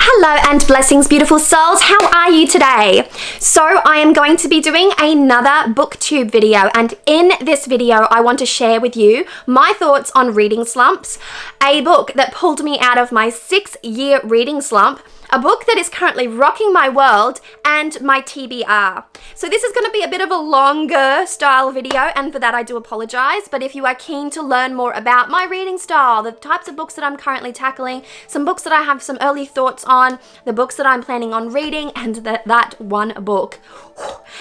Hello and blessings, beautiful souls. How are you today? So I am going to be doing another booktube video, and in this video I want to share with you my thoughts on reading slumps, a book that pulled me out of my 6-year reading slump, a book that is currently rocking my world, and my TBR. So this is going to be a bit of a longer style video, and for that I do apologize, but if you are keen to learn more about my reading style, the types of books that I'm currently tackling, some books that I have some early thoughts on, the books that I'm planning on reading, and that one book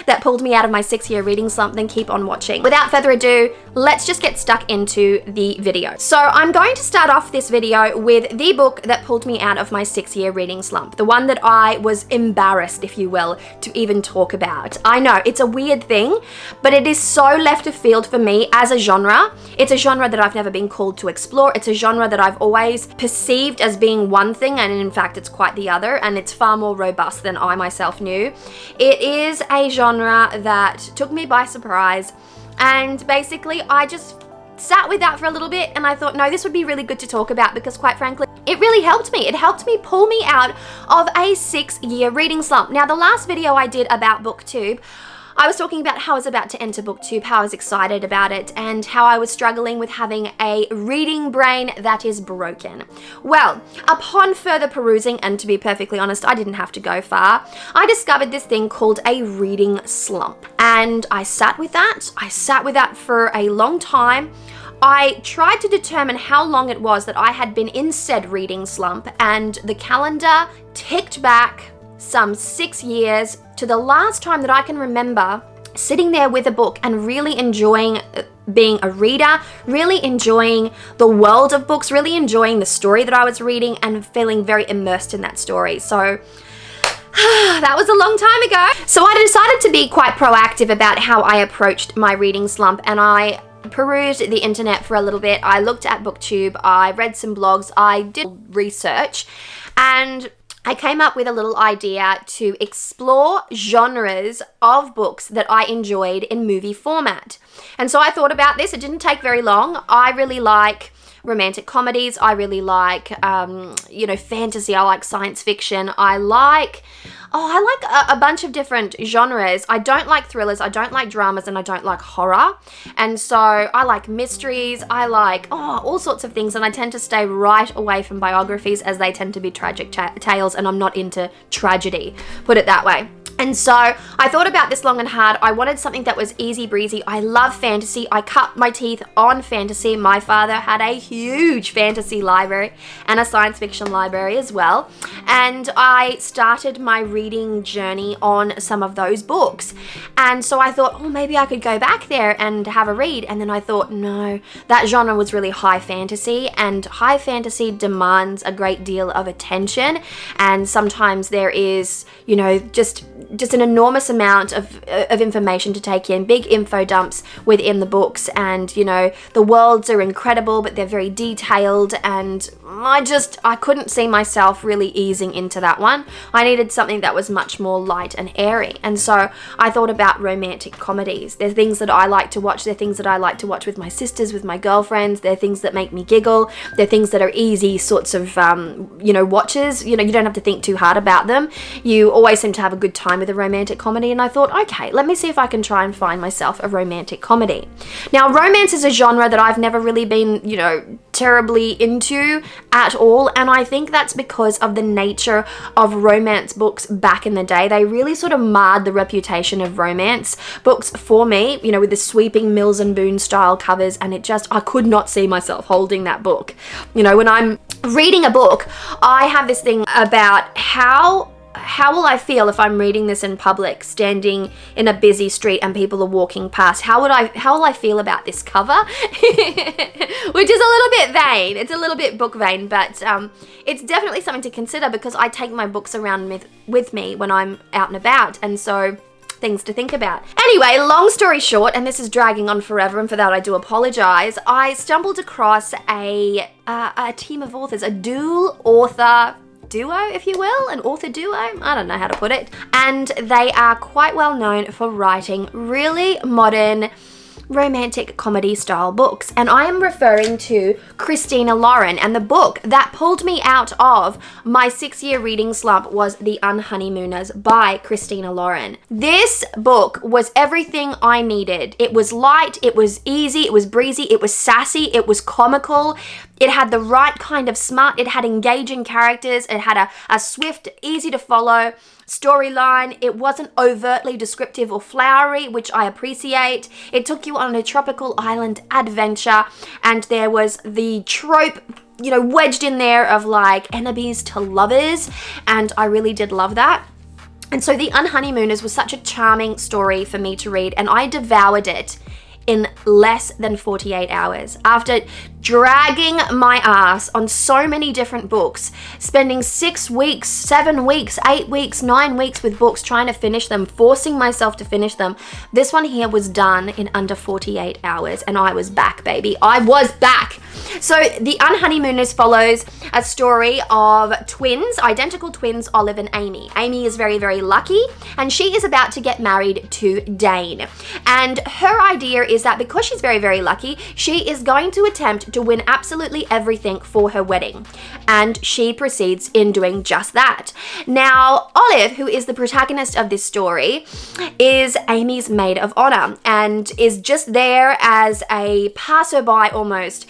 that pulled me out of my 6-year reading slump, then keep on watching. Without further ado, let's just get stuck into the video. So I'm going to start off this video with the book that pulled me out of my 6-year reading slump, the one that I was embarrassed, if you will, to even talk about. I know, it's a weird thing, but it is so left of field for me as a genre. It's a genre that I've never been called to explore. It's a genre that I've always perceived as being one thing, and in fact it's quite the other, and it's far more robust than I myself knew. It is a genre that took me by surprise, and basically I just sat with that for a little bit, and I thought, no, this would be really good to talk about, because quite frankly, it really helped me. It helped me pull me out of a 6-year reading slump. Now, the last video I did about BookTube, I was talking about how I was about to enter BookTube, how I was excited about it, and how I was struggling with having a reading brain that is broken. Well, upon further perusing, and to be perfectly honest, I didn't have to go far, I discovered this thing called a reading slump. And I sat with that. I sat with that for a long time. I tried to determine how long it was that I had been in said reading slump, and the calendar ticked back some 6 years to the last time that I can remember sitting there with a book and really enjoying being a reader, really enjoying the world of books, really enjoying the story that I was reading, and feeling very immersed in that story. So that was a long time ago. So I decided to be quite proactive about how I approached my reading slump, and I perused the internet for a little bit. I looked at BookTube, I read some blogs, I did research, and I came up with a little idea to explore genres of books that I enjoyed in movie format. And so I thought about this. It didn't take very long. I really like romantic comedies. I really like, fantasy. I like science fiction. I like a bunch of different genres. I don't like thrillers, I don't like dramas, and I don't like horror. And so I like mysteries, I like all sorts of things, and I tend to stay right away from biographies, as they tend to be tragic tales, and I'm not into tragedy, put it that way. And so I thought about this long and hard. I wanted something that was easy breezy. I love fantasy. I cut my teeth on fantasy. My father had a huge fantasy library and a science fiction library as well. And I started my reading journey on some of those books. And so I thought, maybe I could go back there and have a read. And then I thought, no, that genre was really high fantasy, and high fantasy demands a great deal of attention. And sometimes there is, just an enormous amount of information to take in, big info dumps within the books, and the worlds are incredible, but they're very detailed, and I couldn't see myself really easing into that one. I needed something that was much more light and airy, and so I thought about romantic comedies. They're things that I like to watch. They're things that I like to watch with my sisters, with my girlfriends. They're things that make me giggle. They're things that are easy sorts of watches. You don't have to think too hard about them. You always seem to have a good time with a romantic comedy, and I thought, okay, let me see if I can try and find myself a romantic comedy. Now, romance is a genre that I've never really been, terribly into at all, and I think that's because of the nature of romance books back in the day. They really sort of marred the reputation of romance books for me, with the sweeping Mills and Boon style covers, and I could not see myself holding that book. When I'm reading a book, I have this thing about how will I feel if I'm reading this in public, standing in a busy street and people are walking past? How will I feel about this cover? Which is a little bit vain. It's a little bit book vain, but it's definitely something to consider, because I take my books around with me when I'm out and about, and so things to think about. Anyway, long story short, and this is dragging on forever, and for that I do apologize, I stumbled across a team of authors, a dual author duo, if you will, an author duo, I don't know how to put it, and they are quite well known for writing really modern romantic comedy style books. And I am referring to Christina Lauren, and the book that pulled me out of my 6-year reading slump was The Unhoneymooners by Christina Lauren. This book was everything I needed. It was light, it was easy, it was breezy, it was sassy, it was comical. It had the right kind of smut, it had engaging characters, it had a swift, easy to follow storyline. It wasn't overtly descriptive or flowery, which I appreciate. It took you on a tropical island adventure, and there was the trope, you know, wedged in there of like enemies to lovers, and I really did love that. And so The Unhoneymooners was such a charming story for me to read, and I devoured it in less than 48 hours. After dragging my ass on so many different books, spending 6 weeks, 7 weeks, 8 weeks, 9 weeks with books, trying to finish them, forcing myself to finish them, this one here was done in under 48 hours, and I was back, baby. I was back. So The Unhoneymooners follows a story of twins, identical twins, Olive and Amy. Amy is very, very lucky, and she is about to get married to Dane. And her idea is that because she's very, very lucky, she is going to attempt to win absolutely everything for her wedding. And she proceeds in doing just that. Now, Olive, who is the protagonist of this story, is Amy's maid of honor and is just there as a passerby almost.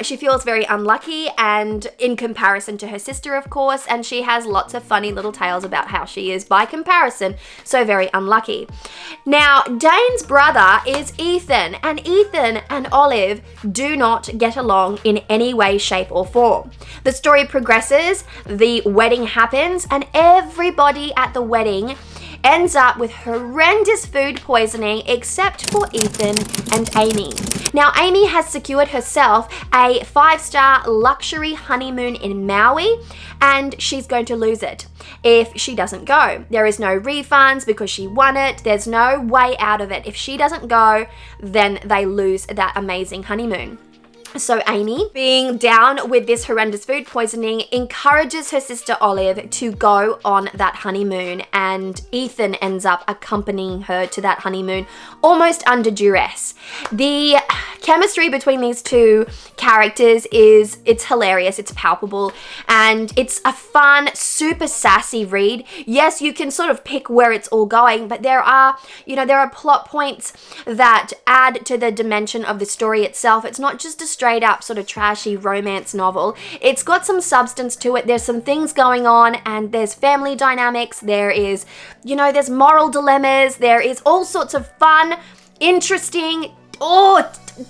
She feels very unlucky, and in comparison to her sister, of course, and she has lots of funny little tales about how she is, by comparison, so very unlucky. Now, Dane's brother is Ethan, and Ethan and Olive do not get along in any way, shape, or form. The story progresses, the wedding happens, and everybody at the wedding ends up with horrendous food poisoning except for Ethan and Amy. Now, Amy has secured herself a 5-star luxury honeymoon in Maui, and she's going to lose it if she doesn't go. There is no refunds because she won it. There's no way out of it. If she doesn't go, then they lose that amazing honeymoon. So Amy, being down with this horrendous food poisoning, encourages her sister Olive to go on that honeymoon, and Ethan ends up accompanying her to that honeymoon almost under duress. The chemistry between these two characters it's hilarious, it's palpable, and it's a fun, super sassy read. Yes, you can sort of pick where it's all going, but there are plot points that add to the dimension of the story itself. It's not just a straight up sort of trashy romance novel. It's got some substance to it. There's some things going on, and there's family dynamics. There is, there's moral dilemmas. There is all sorts of fun, interesting,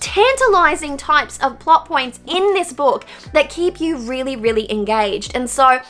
tantalizing types of plot points in this book that keep you really, really engaged. And so,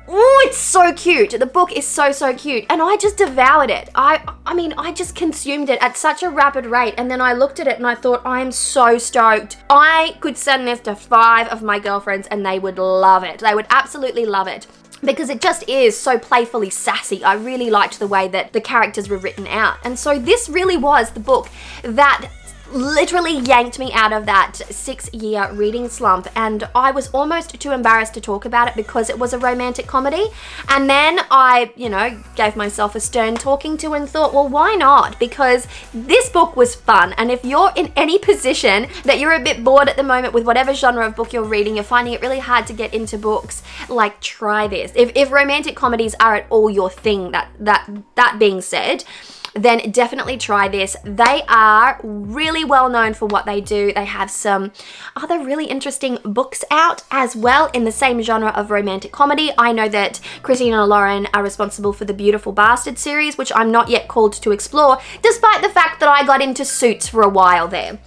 it's so cute. The book is so, so cute. And I just devoured it. I just consumed it at such a rapid rate. And then I looked at it and I thought, I am so stoked. I could send this to 5 of my girlfriends and they would love it. They would absolutely love it, because it just is so playfully sassy. I really liked the way that the characters were written out. And so this really was the book that literally yanked me out of that 6-year reading slump, and I was almost too embarrassed to talk about it because it was a romantic comedy. And then I, gave myself a stern talking to and thought, well, why not? Because this book was fun, and if you're in any position that you're a bit bored at the moment with whatever genre of book you're reading, you're finding it really hard to get into books, like, try this. If romantic comedies are at all your thing, that being said, then definitely try this. They are really well known for what they do. They have some other really interesting books out as well in the same genre of romantic comedy. I know that Christina Lauren are responsible for the Beautiful Bastard series, which I'm not yet called to explore, despite the fact that I got into Suits for a while there.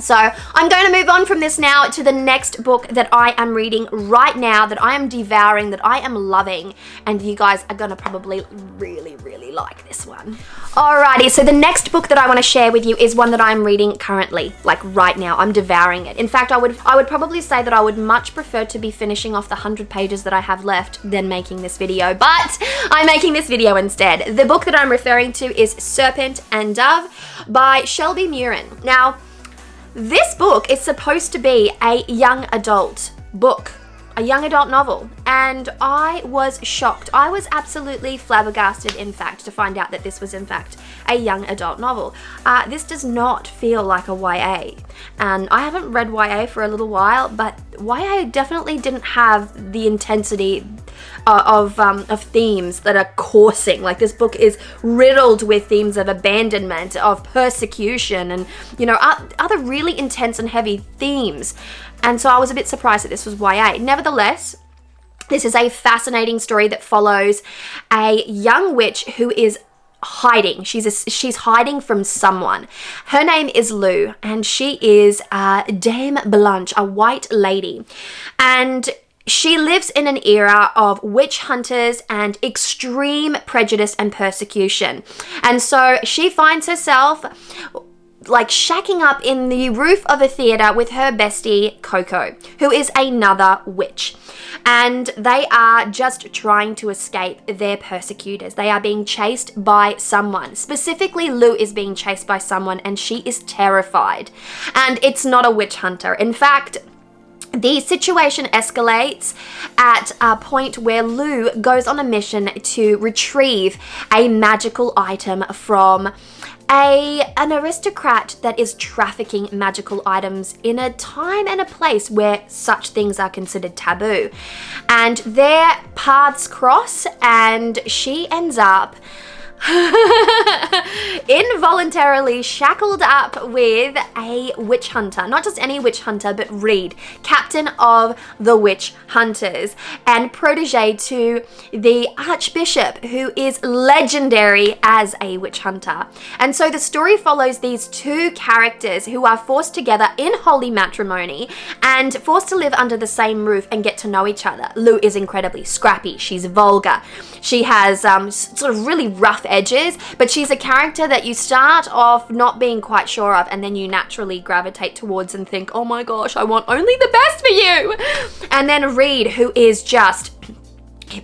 So I'm going to move on from this now to the next book that I am reading right now, that I am devouring, that I am loving, and you guys are going to probably really, really like this one. Alrighty, so the next book that I want to share with you is one that I'm reading currently, like right now. I'm devouring it. In fact, I would probably say that I would much prefer to be finishing off the 100 pages that I have left than making this video, but I'm making this video instead. The book that I'm referring to is Serpent and Dove by Shelby Mahurin. Now, this book is supposed to be a young adult book, a young adult novel, and I was shocked. I was absolutely flabbergasted, in fact, to find out that this was, in fact, a young adult novel. This does not feel like a YA, and I haven't read YA for a little while, but YA definitely didn't have the intensity of themes that are coursing. Like, this book is riddled with themes of abandonment, of persecution, and, you know, other really intense and heavy themes. And so I was a bit surprised that this was YA. Nevertheless, this is a fascinating story that follows a young witch who is hiding. She's hiding from someone. Her name is Lou, and she is Dame Blanche, a white lady. And she lives in an era of witch hunters and extreme prejudice and persecution. And so she finds herself like shacking up in the roof of a theater with her bestie Coco, who is another witch. And they are just trying to escape their persecutors. They are being chased by someone. Specifically, Lou is being chased by someone, and she is terrified. And it's not a witch hunter. In fact, the situation escalates at a point where Lou goes on a mission to retrieve a magical item from an aristocrat that is trafficking magical items in a time and a place where such things are considered taboo. And their paths cross, and she ends up involuntarily shackled up with a witch hunter. Not just any witch hunter, but Reed, captain of the witch hunters and protege to the archbishop, who is legendary as a witch hunter. And so the story follows these two characters who are forced together in holy matrimony and forced to live under the same roof and get to know each other. Lou is incredibly scrappy. She's vulgar. She has sort of really rough edges, but she's a character that you start off not being quite sure of, and then you naturally gravitate towards and think, oh my gosh, I want only the best for you. And then Reed, who is just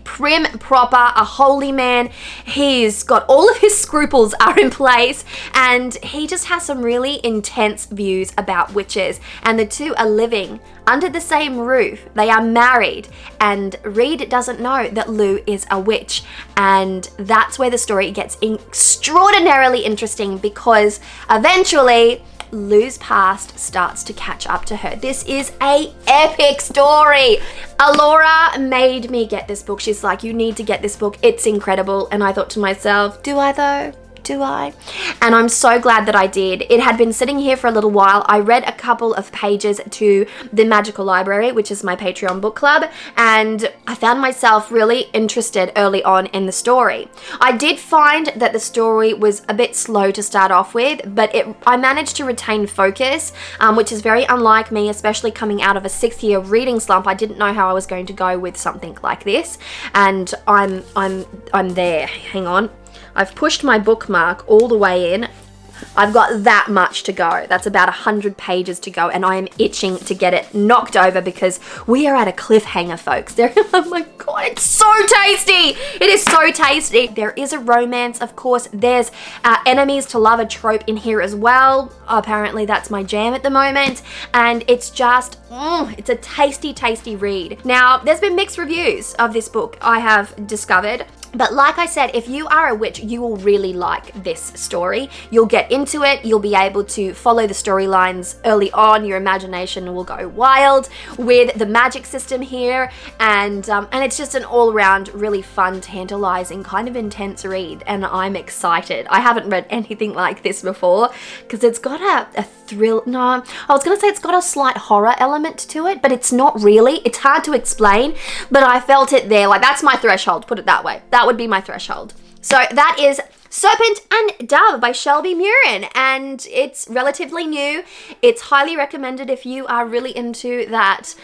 prim, proper, a holy man. He's got all of his scruples are in place, and he just has some really intense views about witches. And the two are living under the same roof. They are married, and Reed doesn't know that Lou is a witch. And that's where the story gets extraordinarily interesting, because eventually Lou's past starts to catch up to her. This is a epic story. Alora made me get this book. She's like, you need to get this book. It's incredible. And I thought to myself, do I though? Do I? And I'm so glad that I did. It had been sitting here for a little while. I read a couple of pages to the Magical Library, which is my Patreon book club, and I found myself really interested early on in the story. I did find that the story was a bit slow to start off with, but I managed to retain focus, which is very unlike me, especially coming out of a 6-year reading slump. I didn't know how I was going to go with something like this, and I'm there. Hang on. I've pushed my bookmark all the way in. I've got that much to go. That's about 100 pages to go, and I am itching to get it knocked over because we are at a cliffhanger, folks. Oh my god, it's so tasty! It is so tasty. There is a romance, of course. There's enemies to lover trope in here as well. Apparently that's my jam at the moment, and it's just, it's a tasty, tasty read. Now, there's been mixed reviews of this book, I have discovered. But like I said, if you are a witch, you will really like this story. You'll get into it. You'll be able to follow the storylines early on. Your imagination will go wild with the magic system here. And it's just an all-around really fun, tantalizing, kind of intense read. And I'm excited. I haven't read anything like this before because it's got a thrill. No, I was going to say it's got a slight horror element to it, but it's not really. It's hard to explain, but I felt it there. Like, that's my threshold, put it that way. That would be my threshold. So that is Serpent and Dove by Shelby Mahurin, and it's relatively new. It's highly recommended if you are really into that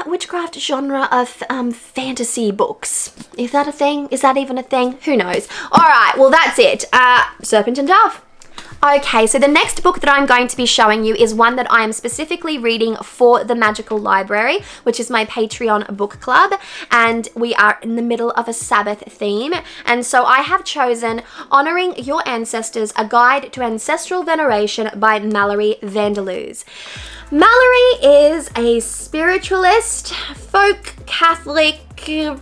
witchcraft genre of fantasy books. Is that a thing? Is that even a thing? Who knows? All right, well, that's it. Serpent and Dove. Okay, so the next book that I'm going to be showing you is one that I am specifically reading for the Magical Library, which is my Patreon book club, and we are in the middle of a Sabbath theme, and so I have chosen Honoring Your Ancestors, A Guide to Ancestral Veneration by Mallorie Vaudoise. Mallorie is a spiritualist, folk Catholic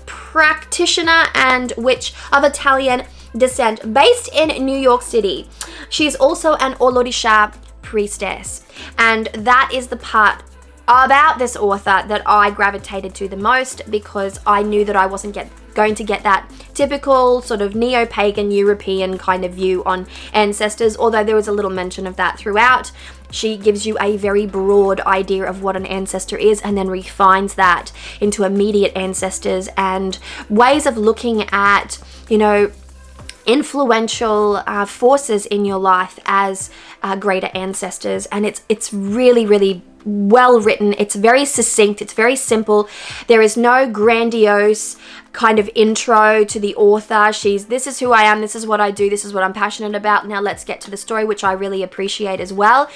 practitioner and witch of Italian descent based in New York City. She's also an Orisha priestess, and that is the part about this author that I gravitated to the most, because I knew that I wasn't going to get that typical sort of neo-pagan European kind of view on ancestors, although there was a little mention of that throughout. She gives you a very broad idea of what an ancestor is and then refines that into immediate ancestors and ways of looking at, you know, influential forces in your life as greater ancestors. And it's really, really well written. It's very succinct. It's very simple. There is no grandiose kind of intro to the author. This is who I am, this is what I do, this is what I'm passionate about, now let's get to the story, which I really appreciate as well.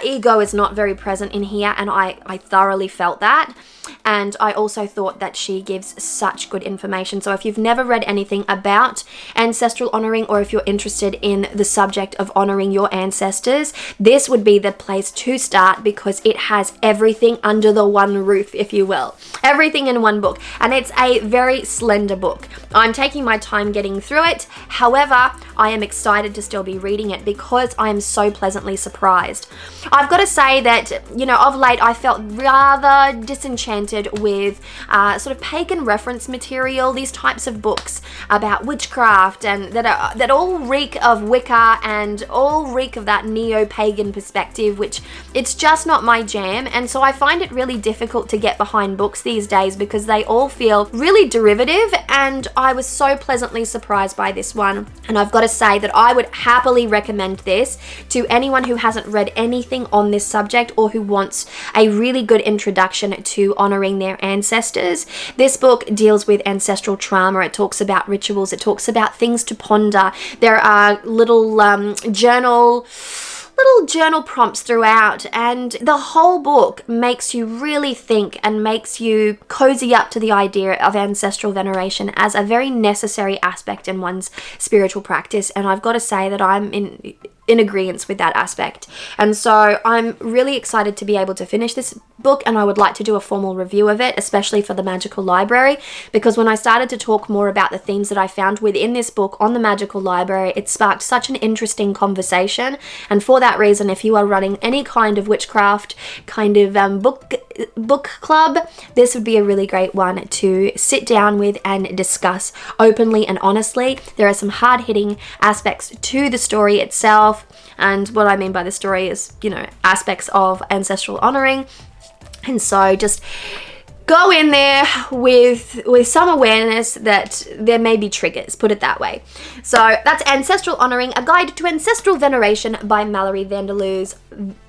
Ego is not very present in here, and I thoroughly felt that. And I also thought that she gives such good information. So if you've never read anything about ancestral honoring, or if you're interested in the subject of honoring your ancestors, this would be the place to start, because it has everything under the one roof, if you will. Everything in one book. And it's a very slender book. I'm taking my time getting through it. However, I am excited to still be reading it because I am so pleasantly surprised. I've got to say that, you know, of late I felt rather disenchanted with sort of pagan reference material, these types of books about witchcraft, and that all reek of Wicca and all reek of that neo-pagan perspective, which it's just not my jam. And so I find it really difficult to get behind books these days because they all feel really derivative, and I was so pleasantly surprised by this one. And I've got to say that I would happily recommend this to anyone who hasn't read anything on this subject, or who wants a really good introduction to honoring their ancestors. This book deals with ancestral trauma. It talks about rituals. It talks about things to ponder. There are little journal prompts throughout, and the whole book makes you really think and makes you cozy up to the idea of ancestral veneration as a very necessary aspect in one's spiritual practice. And I've got to say that I'm in agreement with that aspect. And so I'm really excited to be able to finish this book, and I would like to do a formal review of it, especially for the Magical Library, because when I started to talk more about the themes that I found within this book on the Magical Library, it sparked such an interesting conversation. And for that reason, if you are running any kind of witchcraft kind of book club, this would be a really great one to sit down with and discuss openly and honestly. There are some hard-hitting aspects to the story itself, and what I mean by the story is, you know, aspects of ancestral honoring. And so just go in there with some awareness that there may be triggers, put it that way. So that's Ancestral Honoring, A Guide to Ancestral Veneration by Mallorie Vaudoise.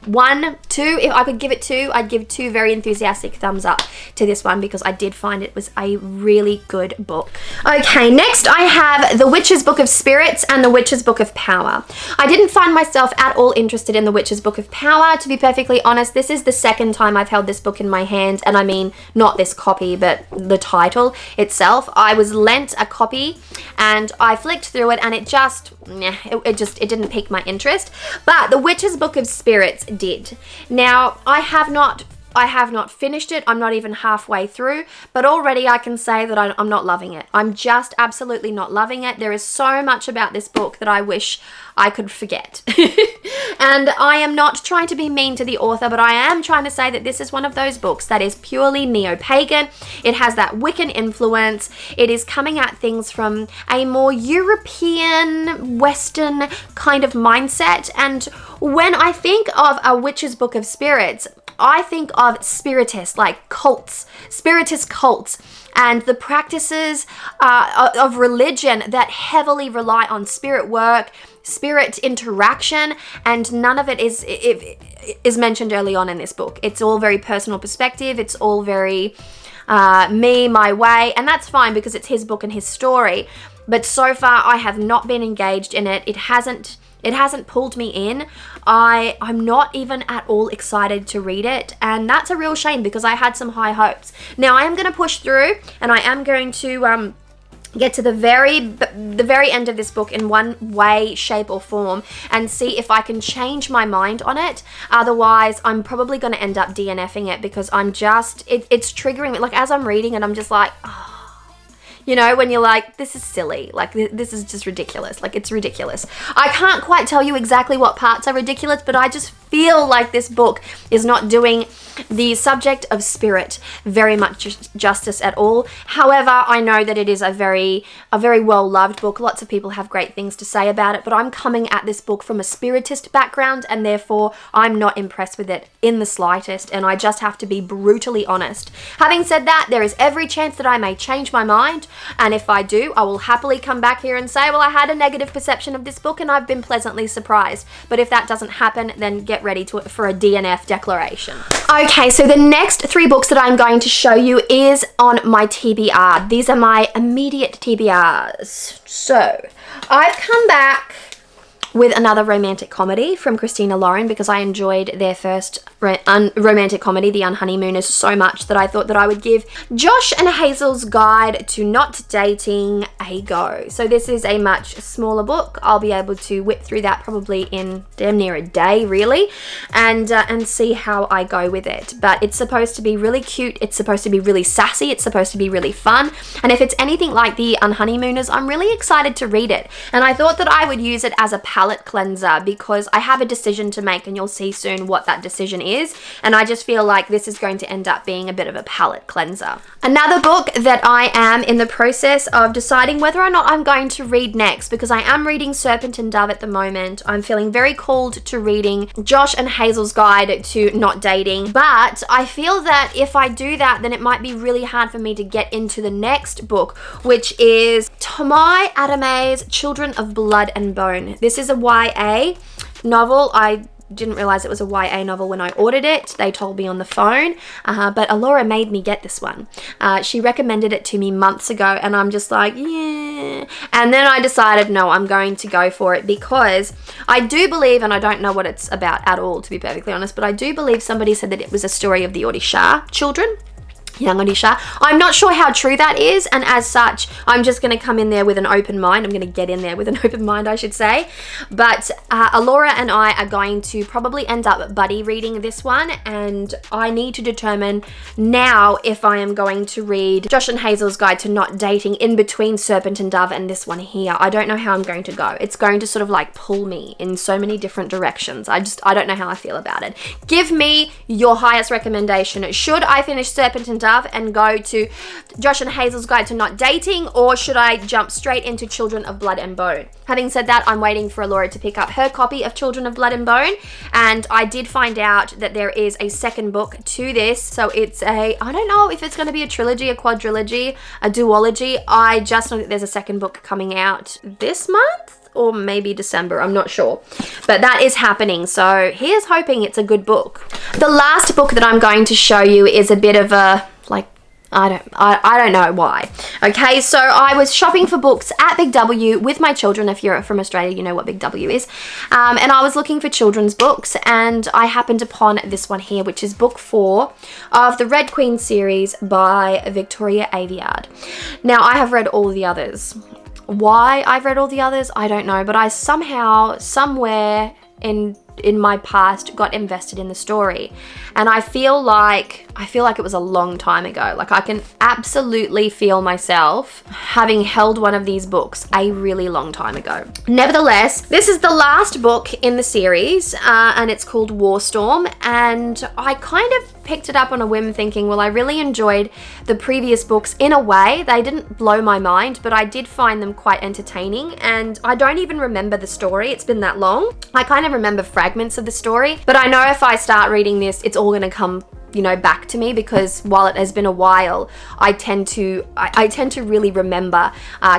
1, 2, if I could give it 2, I'd give 2 very enthusiastic thumbs up to this one, because I did find it was a really good book. Okay, next I have The Witch's Book of Spirits and The Witch's Book of Power. I didn't find myself at all interested in The Witch's Book of Power, to be perfectly honest. This is the second time I've held this book in my hands, and I mean not this copy, but the title itself. I was lent a copy and I flicked through it, and it didn't pique my interest. But The Witch's Book of Spirits did. Now, I have not finished it. I'm not even halfway through, but already I can say that I'm not loving it. I'm just absolutely not loving it. There is so much about this book that I wish I could forget. And I am not trying to be mean to the author, but I am trying to say that this is one of those books that is purely neo-pagan. It has that Wiccan influence. It is coming at things from a more European, Western kind of mindset. And when I think of A Witch's Book of Spirits, I think of spiritist, like cults, spiritist cults, and the practices of religion that heavily rely on spirit work, spirit interaction, and none of it is mentioned early on in this book. It's all very personal perspective. It's all very me, my way, and that's fine because it's his book and his story. But so far, I have not been engaged in it. It hasn't It hasn't pulled me in. I'm not even at all excited to read it, and that's a real shame because I had some high hopes. Now I am going to push through, and I am going to get to the very end of this book in one way, shape or form and see if I can change my mind on it. Otherwise, I'm probably going to end up DNFing it because I'm just, it's triggering me. Like as I'm reading it, I'm just like, oh. You know, when you're like, this is silly. Like, this is just ridiculous. Like, it's ridiculous. I can't quite tell you exactly what parts are ridiculous, but I just feel like this book is not doing the subject of spirit very much justice at all. However, I know that it is a very well-loved book. Lots of people have great things to say about it, but I'm coming at this book from a spiritist background, and therefore I'm not impressed with it in the slightest, and I just have to be brutally honest. Having said that, there is every chance that I may change my mind, and if I do, I will happily come back here and say, well, I had a negative perception of this book and I've been pleasantly surprised. But if that doesn't happen, then get ready for a DNF declaration. Okay, so the next 3 books that I'm going to show you is on my TBR. These are my immediate TBRs. So I've come back with another romantic comedy from Christina Lauren because I enjoyed their first romantic comedy, The Unhoneymooners, so much that I thought that I would give Josh and Hazel's Guide to Not Dating a go. So this is a much smaller book. I'll be able to whip through that probably in damn near a day, really, and see how I go with it. But it's supposed to be really cute. It's supposed to be really sassy. It's supposed to be really fun. And if it's anything like The Unhoneymooners, I'm really excited to read it. And I thought that I would use it as a palette cleanser because I have a decision to make, and you'll see soon what that decision is, and I just feel like this is going to end up being a bit of a palette cleanser. Another book that I am in the process of deciding whether or not I'm going to read next, because I am reading Serpent and Dove at the moment. I'm feeling very called to reading Josh and Hazel's Guide to Not Dating, but I feel that if I do that, then it might be really hard for me to get into the next book, which is Tomi Adeyemi's Children of Blood and Bone. This is a YA novel. I didn't realize it was a YA novel when I ordered it. They told me on the phone, but Alora made me get this one. She recommended it to me months ago, and I'm just like, yeah. And then I decided, no, I'm going to go for it because I do believe, and I don't know what it's about at all, to be perfectly honest, but I do believe somebody said that it was a story of the Orisha children. Young Orisha. I'm not sure how true that is, and as such, I'm just going to come in there with an open mind. I'm going to get in there with an open mind, I should say. But Alora and I are going to probably end up buddy reading this one, and I need to determine now if I am going to read Josh and Hazel's Guide to Not Dating in between Serpent and Dove and this one here. I don't know how I'm going to go. It's going to sort of like pull me in so many different directions. I don't know how I feel about it. Give me your highest recommendation. Should I finish Serpent and Dove and go to Josh and Hazel's Guide to Not Dating, or should I jump straight into Children of Blood and Bone? Having said that, I'm waiting for Alora to pick up her copy of Children of Blood and Bone, and I did find out that there is a second book to this, so it's I don't know if it's going to be a trilogy, a quadrilogy, a duology. I just know that there's a second book coming out this month, or maybe December, I'm not sure. But that is happening, so here's hoping it's a good book. The last book that I'm going to show you is a bit of a, like, I don't know why. Okay, so I was shopping for books at Big W with my children. If you're from Australia, you know what Big W is. And I was looking for children's books, and I happened upon this one here, which is book 4 of the Red Queen series by Victoria Aveyard. Now, I have read all the others. Why I've read all the others, I don't know, but I somehow, somewhere in my past got invested in the story, and I feel like it was a long time ago. Like, I can absolutely feel myself having held one of these books a really long time ago. Nevertheless, this is the last book in the series, and it's called Warstorm, and I kind of picked it up on a whim thinking, well, I really enjoyed the previous books in a way. They didn't blow my mind, but I did find them quite entertaining, and I don't even remember the story. It's been that long. I kind of remember fragments of the story, but I know if I start reading this, it's all going to come, you know, back to me, because while it has been a while, I tend to really remember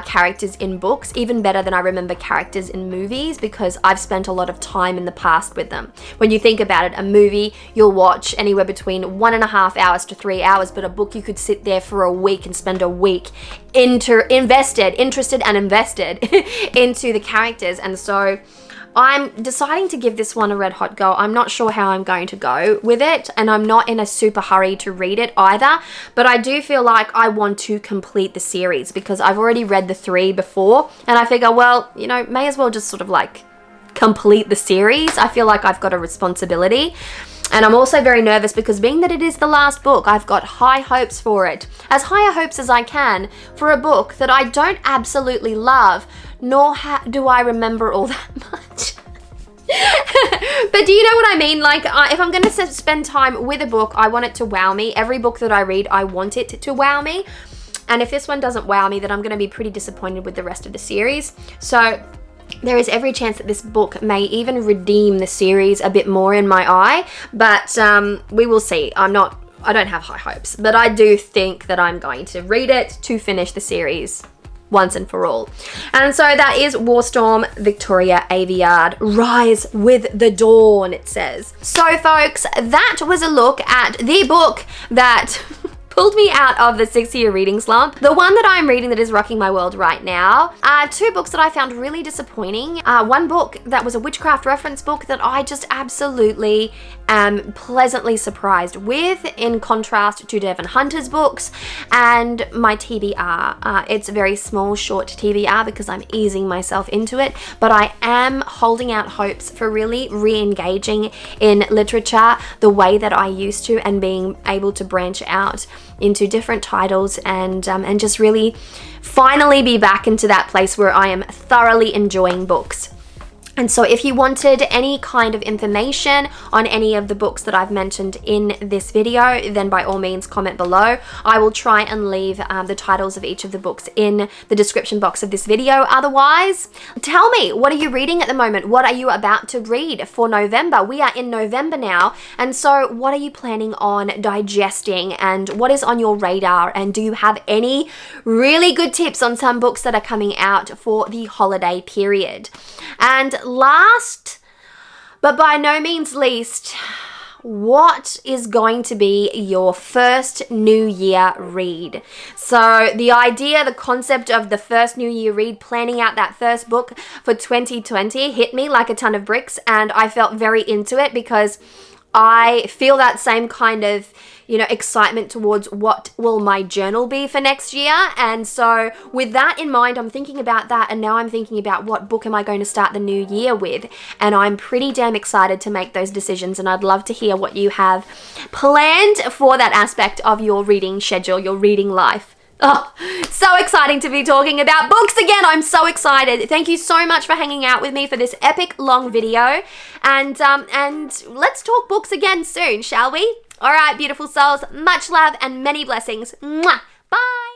characters in books even better than I remember characters in movies, because I've spent a lot of time in the past with them. When you think about it, a movie you'll watch anywhere between 1.5 hours to 3 hours, but a book you could sit there for a week and spend a week interested and invested into the characters. And so I'm deciding to give this one a red hot go. I'm not sure how I'm going to go with it, and I'm not in a super hurry to read it either, but I do feel like I want to complete the series because I've already read the 3 before, and I figure, well, you know, may as well just sort of like complete the series. I feel like I've got a responsibility. And I'm also very nervous because being that it is the last book, I've got high hopes for it. As higher hopes as I can for a book that I don't absolutely love, nor do I remember all that much. But do you know what I mean? Like, if I'm going to spend time with a book, I want it to wow me. Every book that I read, I want it to wow me. And if this one doesn't wow me, then I'm going to be pretty disappointed with the rest of the series. So there is every chance that this book may even redeem the series a bit more in my eye, but we will see. I don't have high hopes, but I do think that I'm going to read it to finish the series once and for all. And so that is Warstorm Victoria Aveyard, Rise with the Dawn, it says. So folks, that was a look at the book that pulled me out of the 6-year reading slump. The one that I'm reading that is rocking my world right now. 2 books that I found really disappointing. One book that was a witchcraft reference book that I just absolutely am pleasantly surprised with, in contrast to Devin Hunter's books, and my TBR. It's a very small, short TBR because I'm easing myself into it, but I am holding out hopes for really re-engaging in literature the way that I used to, and being able to branch out into different titles and just really finally be back into that place where I am thoroughly enjoying books. And so if you wanted any kind of information on any of the books that I've mentioned in this video, then by all means comment below. I will try and leave the titles of each of the books in the description box of this video. Otherwise, tell me, what are you reading at the moment? What are you about to read for November? We are in November now, and so what are you planning on digesting, and what is on your radar? And do you have any really good tips on some books that are coming out for the holiday period? And last, but by no means least, what is going to be your first New Year read? So the idea, the concept of the first New Year read, planning out that first book for 2020 hit me like a ton of bricks, and I felt very into it because I feel that same kind of, you know, excitement towards what will my journal be for next year. And so with that in mind, I'm thinking about that, and now I'm thinking about what book am I going to start the new year with, and I'm pretty damn excited to make those decisions, and I'd love to hear what you have planned for that aspect of your reading schedule, your reading life. Oh, so exciting to be talking about books again. I'm so excited. Thank you so much for hanging out with me for this epic long video. And let's talk books again soon, shall we? All right, beautiful souls. Much love and many blessings. Mwah. Bye.